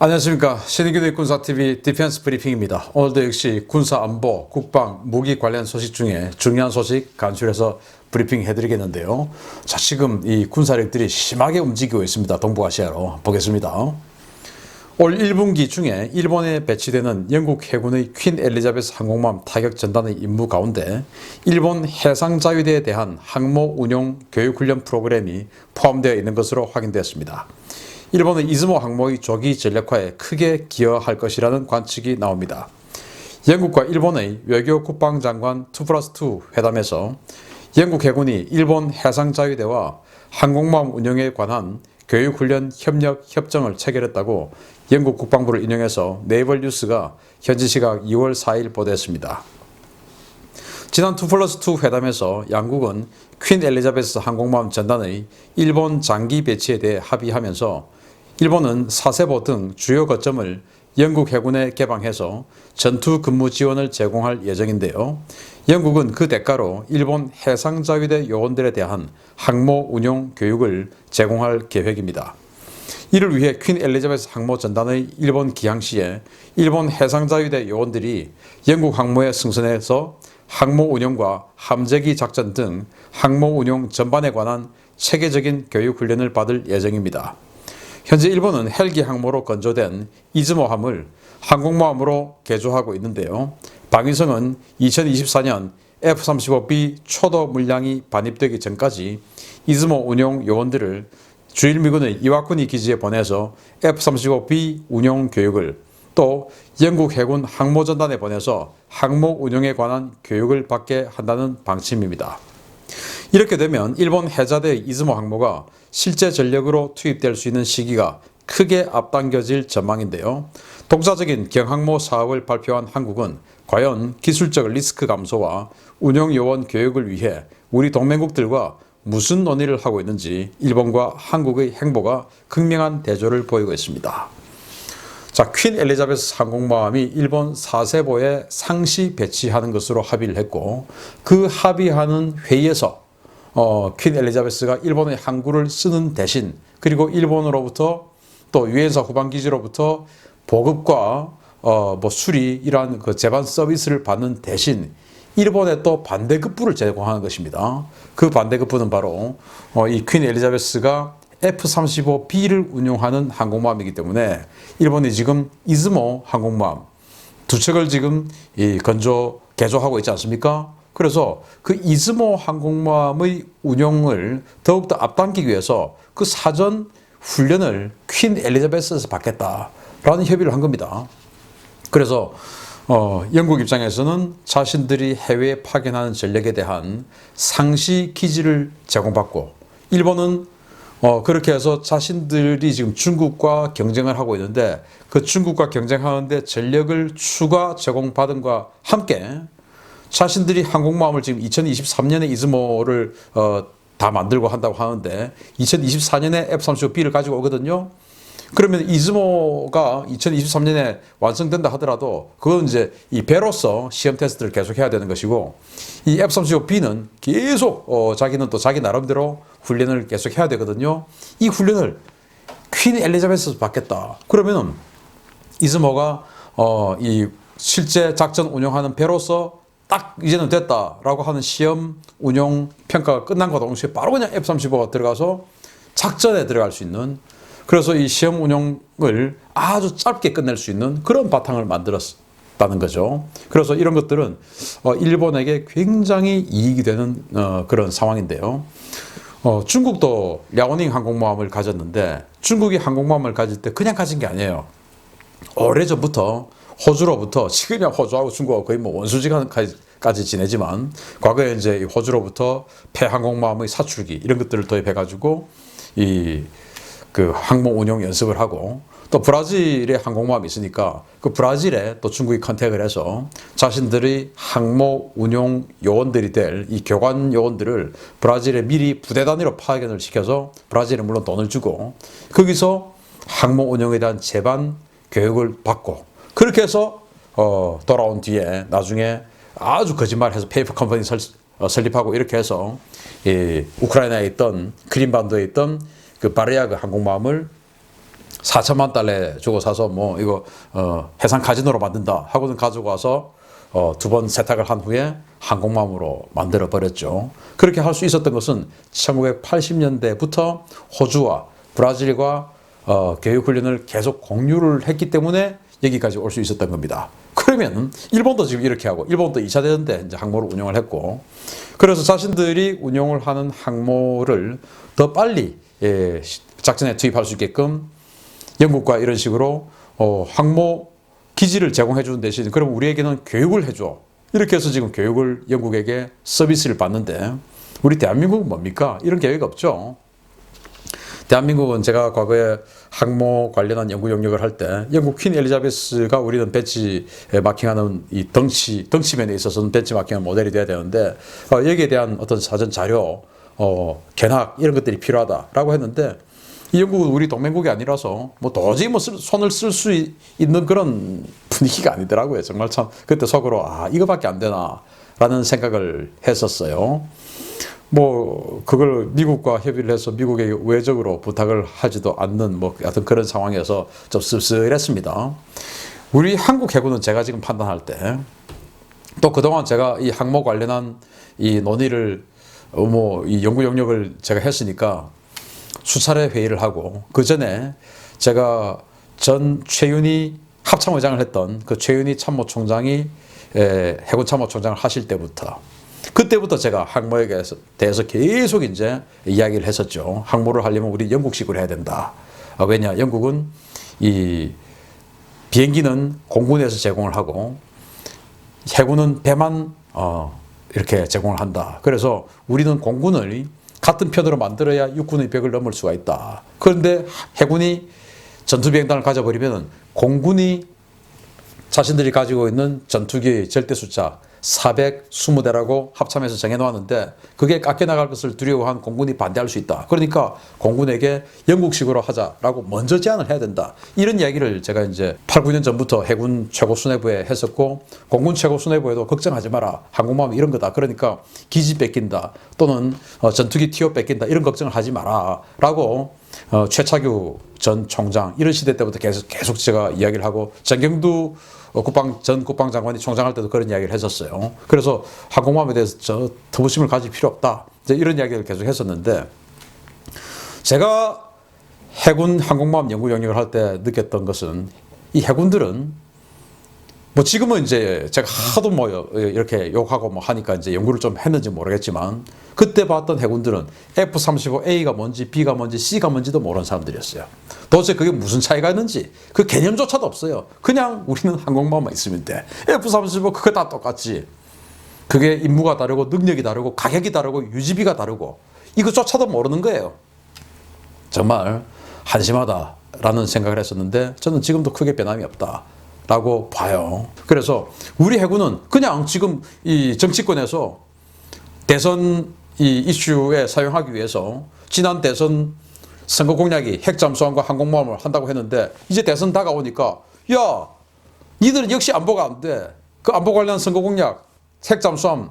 안녕하십니까. 신의교대 군사TV 디펜스 브리핑입니다. 오늘도 역시 군사안보, 국방, 무기 관련 소식 중에 중요한 소식 간추려서 브리핑 해드리겠는데요. 자, 지금 이 군사력들이 심하게 움직이고 있습니다. 동북아시아로 보겠습니다. 올 1분기 중에 일본에 배치되는 영국 해군의 퀸 엘리자베스 항공모함 타격 전단의 임무 가운데 일본 해상자위대에 대한 항모 운용 교육훈련 프로그램이 포함되어 있는 것으로 확인되었습니다. 일본의 이즈모 항모의 조기 전력화에 크게 기여할 것이라는 관측이 나옵니다. 영국과 일본의 외교 국방장관 2+2 회담에서 영국 해군이 일본 해상자위대와 항공모함 운용에 관한 교육훈련 협력 협정을 체결했다고 영국 국방부를 인용해서 네이버 뉴스가 현지 시각 2월 4일 보도했습니다. 지난 2+2 회담에서 양국은 퀸 엘리자베스 항공모함 전단의 일본 장기 배치에 대해 합의하면서 일본은 사세보 등 주요 거점을 영국 해군에 개방해서 전투 근무 지원을 제공할 예정인데요. 영국은 그 대가로 일본 해상자위대 요원들에 대한 항모 운용 교육을 제공할 계획입니다. 이를 위해 퀸 엘리자베스 항모 전단의 일본 기항 시에 일본 해상자위대 요원들이 영국 항모에 승선해서 항모 운용과 함재기 작전 등 항모 운용 전반에 관한 체계적인 교육 훈련을 받을 예정입니다. 현재 일본은 헬기 항모로 건조된 이즈모함을 항공모함으로 개조하고 있는데요. 방위성은 2024년 F-35B 초도 물량이 반입되기 전까지 이즈모 운용 요원들을 주일미군의 이와쿠니 기지에 보내서 F-35B 운용 교육을, 또 영국 해군 항모전단에 보내서 항모 운용에 관한 교육을 받게 한다는 방침입니다. 이렇게 되면 일본 해자대 이즈모 항모가 실제 전력으로 투입될 수 있는 시기가 크게 앞당겨질 전망인데요. 독자적인 경항모 사업을 발표한 한국은 과연 기술적 리스크 감소와 운용 요원 교육을 위해 우리 동맹국들과 무슨 논의를 하고 있는지 일본과 한국의 행보가 극명한 대조를 보이고 있습니다. 자, 퀸 엘리자베스 항공모함이 일본 사세보에 상시 배치하는 것으로 합의를 했고, 그 합의하는 회의에서 퀸 엘리자베스가 일본의 항구를 쓰는 대신, 그리고 일본으로부터 또 유엔사 후방기지로부터 보급과 수리 이러한 그 제반 서비스를 받는 대신 일본에 또 반대급부를 제공하는 것입니다. 그 반대급부는 바로 이 퀸 엘리자베스가 F-35B를 운용하는 항공모함이기 때문에 일본이 지금 이즈모 항공모함 두 척을 지금 개조하고 있지 않습니까? 그래서 그 이즈모 항공모함의 운용을 더욱더 앞당기기 위해서 그 사전 훈련을 퀸 엘리자베스에서 받겠다라는 협의를 한 겁니다. 그래서 영국 입장에서는 자신들이 해외에 파견하는 전력에 대한 상시 기지를 제공받고, 일본은 그렇게 해서 자신들이 지금 중국과 경쟁을 하고 있는데 그 중국과 경쟁하는데 전력을 추가 제공받은과 함께 자신들이 항공모함을 지금 2023년에 이즈모를 다 만들고 한다고 하는데 2024년에 F-35B를 가지고 오거든요. 그러면 이즈모가 2023년에 완성된다 하더라도 그건 이제 이 배로서 시험 테스트를 계속 해야 되는 것이고, 이 F-35B는 계속 자기는 또 자기 나름대로 훈련을 계속 해야 되거든요. 이 훈련을 퀸 엘리자베스에서 받겠다. 그러면 이즈모가 이 실제 작전 운영하는 배로서 딱 이제는 됐다라고 하는 시험 운용 평가가 끝난 것과 동시에 바로 그냥 F-35가 들어가서 작전에 들어갈 수 있는, 그래서 이 시험 운용을 아주 짧게 끝낼 수 있는 그런 바탕을 만들었다는 거죠. 그래서 이런 것들은 일본에게 굉장히 이익이 되는 그런 상황인데요. 중국도 랴오닝 항공모함을 가졌는데, 중국이 항공모함을 가질 때 그냥 가진 게 아니에요. 오래전부터 호주로부터, 지금이야 호주하고 중국하고 거의 뭐 원수지간까지 지내지만 과거에 이제 호주로부터 폐항공모함의 사출기 이런 것들을 도입해가지고 그 항모 운용 연습을 하고, 또 브라질에 항공모함이 있으니까 그 브라질에 또 중국이 컨택을 해서 자신들의 항모 운용 요원들이 될 이 교관 요원들을 브라질에 미리 부대 단위로 파견을 시켜서 브라질에 물론 돈을 주고 거기서 항모 운용에 대한 제반 교육을 받고, 그렇게 해서 돌아온 뒤에 나중에 아주 거짓말해서 페이퍼 컴퍼니 설립하고 이렇게 해서 우크라이나에 있던 크림반도에 있던 그 바르야그 항공모함을 4천만 달러 주고 사서 뭐 이거 해상 카지노로 만든다 하고는 가지고 와서 두 번 세탁을 한 후에 항공모함으로 만들어 버렸죠. 그렇게 할 수 있었던 것은 1980년대부터 호주와 브라질과 교육훈련을 계속 공유를 했기 때문에 여기까지 올 수 있었던 겁니다. 그러면 일본도 지금 이렇게 하고, 일본도 2차 대전 때 이제 항모를 운영을 했고, 그래서 자신들이 운영을 하는 항모를 더 빨리 작전에 투입할 수 있게끔 영국과 이런 식으로 항모 기지를 제공해 주는 대신 그럼 우리에게는 교육을 해줘. 이렇게 해서 지금 교육을 영국에게 서비스를 받는데, 우리 대한민국은 뭡니까? 이런 계획이 없죠. 대한민국은 제가 과거에 항모 관련한 연구 영역을 할 때 영국 퀸 엘리자베스가 우리는 벤치 마킹하는 이 덩치면에 있어서는 벤치 마킹하는 모델이 돼야 되는데 여기에 대한 어떤 사전 자료, 견학 이런 것들이 필요하다라고 했는데 이 영국은 우리 동맹국이 아니라서 뭐 도저히 뭐 손을 쓸 수 있는 그런 분위기가 아니더라고요. 정말 참 그때 속으로 이거밖에 안 되나라는 생각을 했었어요. 뭐 그걸 미국과 협의를 해서 미국에게 우회적으로 부탁을 하지도 않는 뭐 하여튼 그런 상황이어서 좀 씁쓸했습니다. 우리 한국 해군은 제가 지금 판단할 때 또 그동안 제가 이 항모 관련한 이 논의를 뭐 이 연구 영역을 제가 했으니까 수차례 회의를 하고, 그 전에 제가 전 최윤희 합참의장을 했던 그 최윤희 참모총장이 해군 참모총장을 하실 때부터, 그때부터 제가 항모에 대해서 계속 이제 이야기를 했었죠. 항모를 하려면 우리 영국식으로 해야 된다. 왜냐, 영국은 이 비행기는 공군에서 제공을 하고 해군은 배만 이렇게 제공을 한다. 그래서 우리는 공군을 같은 편으로 만들어야 육군의 벽을 넘을 수가 있다. 그런데 해군이 전투비행단을 가져버리면 공군이 자신들이 가지고 있는 전투기의 절대 숫자 420대라고 합참에서 정해놓았는데 그게 깎여나갈 것을 두려워한 공군이 반대할 수 있다. 그러니까 공군에게 영국식으로 하자라고 먼저 제안을 해야 된다. 이런 이야기를 제가 이제 8, 9년 전부터 해군 최고 수뇌부에 했었고, 공군 최고 수뇌부에도 걱정하지 마라. 항공모함 이런 거다. 그러니까 기지 뺏긴다. 또는 전투기 티오 뺏긴다. 이런 걱정을 하지 마라. 라고 최차규 전 총장 이런 시대 때부터 계속 제가 이야기를 하고, 정경두 전 국방장관이 총장할 때도 그런 이야기를 했었어요. 그래서 항공모함에 대해서 터부심을 가질 필요 없다. 이제 이런 이야기를 계속 했었는데, 제가 해군 항공모함 연구 영역을 할 때 느꼈던 것은 이 해군들은 뭐 지금은 이제 제가 하도 뭐 이렇게 욕하고 뭐 하니까 이제 연구를 좀 했는지 모르겠지만, 그때 봤던 해군들은 F-35A가 뭔지 B가 뭔지 C가 뭔지도 모르는 사람들이었어요. 도대체 그게 무슨 차이가 있는지 그 개념조차도 없어요. 그냥 우리는 항공모함만 있으면 돼. F-35 그거 다 똑같지. 그게 임무가 다르고 능력이 다르고 가격이 다르고 유지비가 다르고 이거조차도 모르는 거예요. 정말 한심하다라는 생각을 했었는데, 저는 지금도 크게 변함이 없다 라고 봐요. 그래서 우리 해군은 그냥 지금 이 정치권에서 대선 이 이슈에 사용하기 위해서 지난 대선 선거 공약이 핵잠수함과 항공모함을 한다고 했는데, 이제 대선 다가오니까 야, 니들은 역시 안보가 안 돼. 그 안보 관련 선거 공약 핵잠수함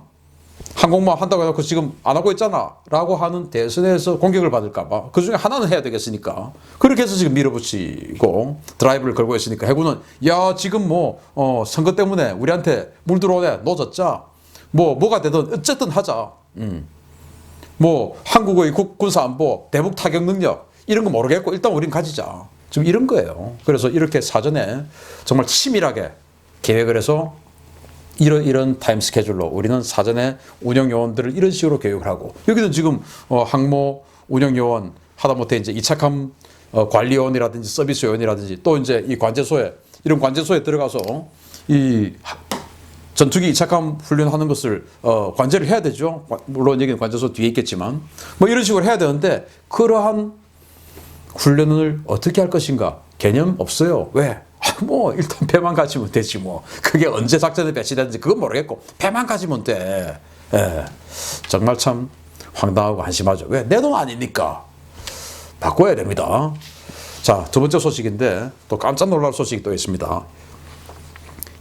항공모함 한다고 해놓고 지금 안 하고 있잖아 라고 하는 대선에서 공격을 받을까봐 그 중에 하나는 해야 되겠으니까 그렇게 해서 지금 밀어붙이고 드라이브를 걸고 있으니까, 해군은 야 지금 뭐 선거 때문에 우리한테 물 들어오네, 노졌자, 뭐가 되든 어쨌든 하자. 뭐 한국의 군사안보, 대북 타격 능력 이런 거 모르겠고 일단 우린 가지자. 지금 이런 거예요. 그래서 이렇게 사전에 정말 치밀하게 계획을 해서 이런 타임 스케줄로 우리는 사전에 운영 요원들을 이런 식으로 교육을 하고, 여기는 지금 항모 운영 요원 하다못해 이제 이착함 관리요원이라든지 서비스 요원이라든지 또 이제 이 관제소에, 이런 관제소에 들어가서 이 전투기 이착함 훈련하는 것을 관제를 해야 되죠. 물론 여기는 관제소 뒤에 있겠지만 뭐 이런 식으로 해야 되는데, 그러한 훈련을 어떻게 할 것인가 개념 없어요. 왜? 뭐 일단 배만 가지면 되지 뭐. 그게 언제 작전에 배치되는지 그건 모르겠고 배만 가지면 돼. 정말 참 황당하고 한심하죠. 왜? 내 돈 아니니까. 바꿔야 됩니다. 자, 두 번째 소식인데 또 깜짝 놀랄 소식이 또 있습니다.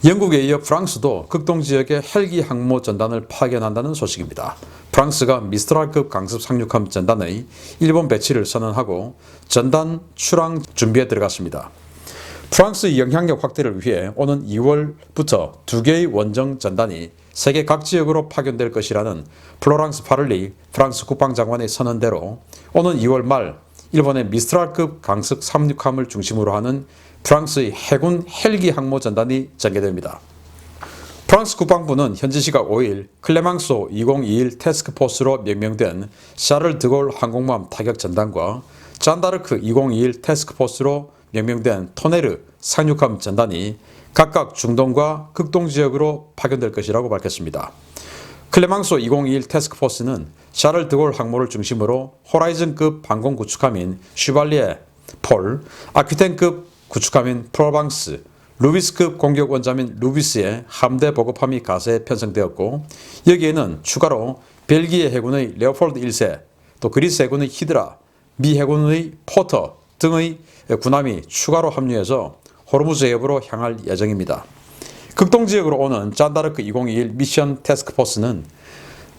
영국에 이어 프랑스도 극동 지역에 헬기 항모 전단을 파견한다는 소식입니다. 프랑스가 미스트랄급 강습 상륙함 전단의 일본 배치를 선언하고 전단 출항 준비에 들어갔습니다. 프랑스의 영향력 확대를 위해 오는 2월부터 2개의 원정 전단이 세계 각 지역으로 파견될 것이라는 플로랑스 파를리 프랑스 국방장관의 선언대로 오는 2월 말 일본의 미스트랄급 강습 상륙함을 중심으로 하는 프랑스의 해군 헬기 항모 전단이 전개됩니다. 프랑스 국방부는 현지 시각 5일 클레망소 2021 태스크포스로 명명된 샤를 드골 항공모함 타격 전단과 잔다르크 2021 태스크포스로 명명된 토네르 상륙함 전단이 각각 중동과 극동 지역으로 파견될 것이라고 밝혔습니다. 클레망소 2021 태스크포스는 샤를 드골 항모를 중심으로 호라이즌급 항공 구축함인 슈발리에 폴, 아퀴텐급 구축함인 프로방스, 루비스급 공격 원잠인 루비스의 함대 보급함이 가세에 편성되었고 여기에는 추가로 벨기에 해군의 레오폴드 1세, 또 그리스 해군의 히드라, 미 해군의 포터 등의 군함이 추가로 합류해서 호르무즈 해협으로 향할 예정입니다. 극동지역으로 오는 잔다르크 2021 미션 태스크포스는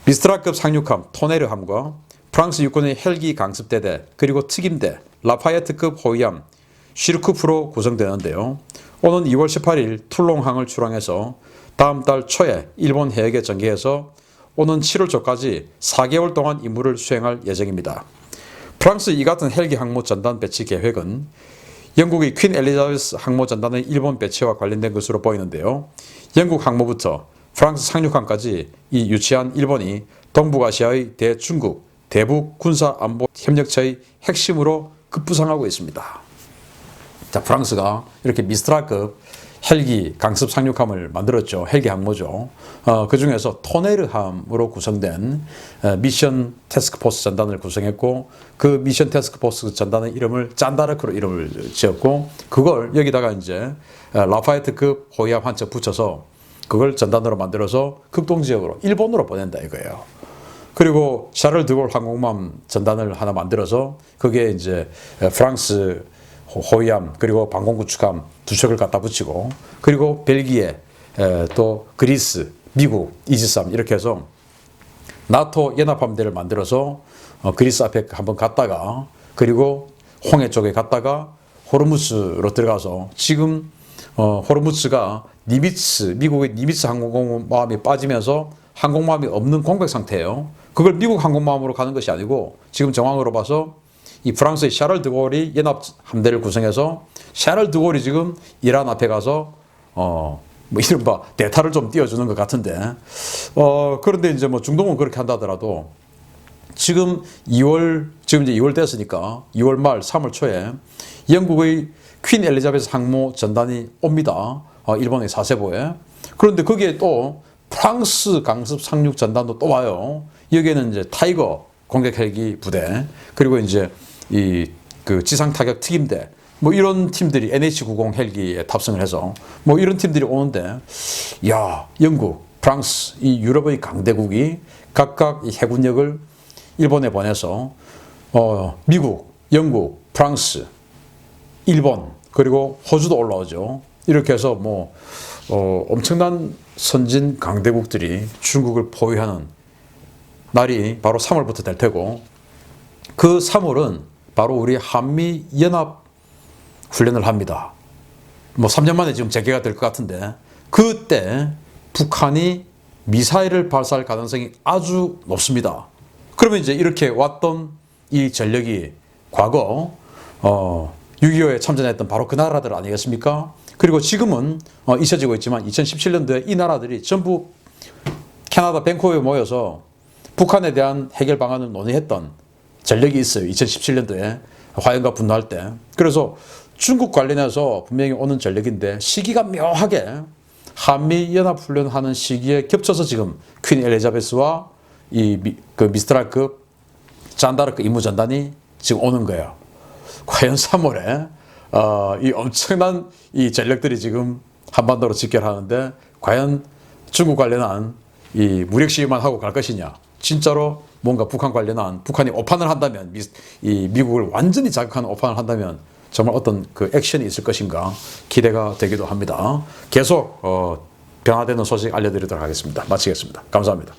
미스트라급 상륙함 토네르함과 프랑스 육군의 헬기 강습대대 그리고 특임대 라파예트급 호위함 쉬르크프로 구성되는데요. 오는 2월 18일 툴롱항을 출항해서 다음 달 초에 일본 해역에 전개해서 오는 7월 초까지 4개월 동안 임무를 수행할 예정입니다. 프랑스 이 같은 헬기 항모 전단 배치 계획은 영국의 퀸 엘리자베스 항모 전단의 일본 배치와 관련된 것으로 보이는데요. 영국 항모부터 프랑스 상륙함까지 이 유치한 일본이 동북아시아의 대중국, 대북 군사 안보 협력체의 핵심으로 급부상하고 있습니다. 자, 프랑스가 이렇게 미스트랄급 헬기 강습 상륙함을 만들었죠. 헬기 항모죠. 그 중에서 토네르함으로 구성된 미션 태스크포스 전단을 구성했고 그 미션 태스크포스 전단의 이름을 잔다르크로 이름을 지었고 그걸 여기다가 이제 라파에트급 호위함 한 척 붙여서 그걸 전단으로 만들어서 극동 지역으로 일본으로 보낸다 이거예요. 그리고 샤를 드골 항공모함 전단을 하나 만들어서 그게 이제 프랑스 호위함 그리고 방공구축함 두 척을 갖다 붙이고 그리고 벨기에 또 그리스, 미국, 이지스함 이렇게 해서 나토 연합함대를 만들어서 그리스 앞에 한번 갔다가 그리고 홍해 쪽에 갔다가 호르무즈로 들어가서 지금 호르무즈가 니미츠 미국의 니미츠 항공모함이 빠지면서 항공모함이 없는 공백 상태예요. 그걸 미국 항공모함으로 가는 것이 아니고 지금 정황으로 봐서 이 프랑스의 샤를 드골이 연합 함대를 구성해서 샤를 드골이 지금 이란 앞에 가서 뭐 이른바 대타를 좀 띄워주는 것 같은데 그런데 이제 뭐 중동은 그렇게 한다 하더라도 지금 이제 2월 됐으니까 2월 말 3월 초에 영국의 퀸 엘리자베스 항모 전단이 옵니다. 일본의 사세보에. 그런데 거기에 또 프랑스 강습 상륙 전단도 또 와요. 여기에는 이제 타이거 공격 헬기 부대 그리고 이제 그 지상 타격 특임대 뭐 이런 팀들이 NH-90 헬기에 탑승을 해서 뭐 이런 팀들이 오는데 야 영국, 프랑스 이 유럽의 강대국이 각각 이 해군력을 일본에 보내서 미국, 영국, 프랑스, 일본 그리고 호주도 올라오죠. 이렇게 해서 뭐 엄청난 선진 강대국들이 중국을 포위하는 날이 바로 3월부터 될 테고 그 3월은 바로 우리 한미 연합 훈련을 합니다. 뭐 3년 만에 지금 재개가 될 것 같은데 그때 북한이 미사일을 발사할 가능성이 아주 높습니다. 그러면 이제 이렇게 왔던 이 전력이 과거 6.25에 참전했던 바로 그 나라들 아니겠습니까? 그리고 지금은 잊혀지고 있지만 2017년도에 이 나라들이 전부 캐나다 밴쿠버에 모여서 북한에 대한 해결 방안을 논의했던 전력이 있어요. 2017년도에 화염과 분노할 때. 그래서 중국 관련해서 분명히 오는 전력인데 시기가 묘하게 한미연합훈련하는 시기에 겹쳐서 지금 퀸 엘리자베스와 그 미스트랄급 잔다르크 임무전단이 지금 오는 거예요. 과연 3월에 이 엄청난 이 전력들이 지금 한반도로 직결하는데 과연 중국 관련한 이 무력 시위만 하고 갈 것이냐. 진짜로 뭔가 북한 관련한 북한이 오판을 한다면 이 미국을 완전히 자극하는 오판을 한다면 정말 어떤 그 액션이 있을 것인가 기대가 되기도 합니다. 계속 변화되는 소식 알려드리도록 하겠습니다. 마치겠습니다. 감사합니다.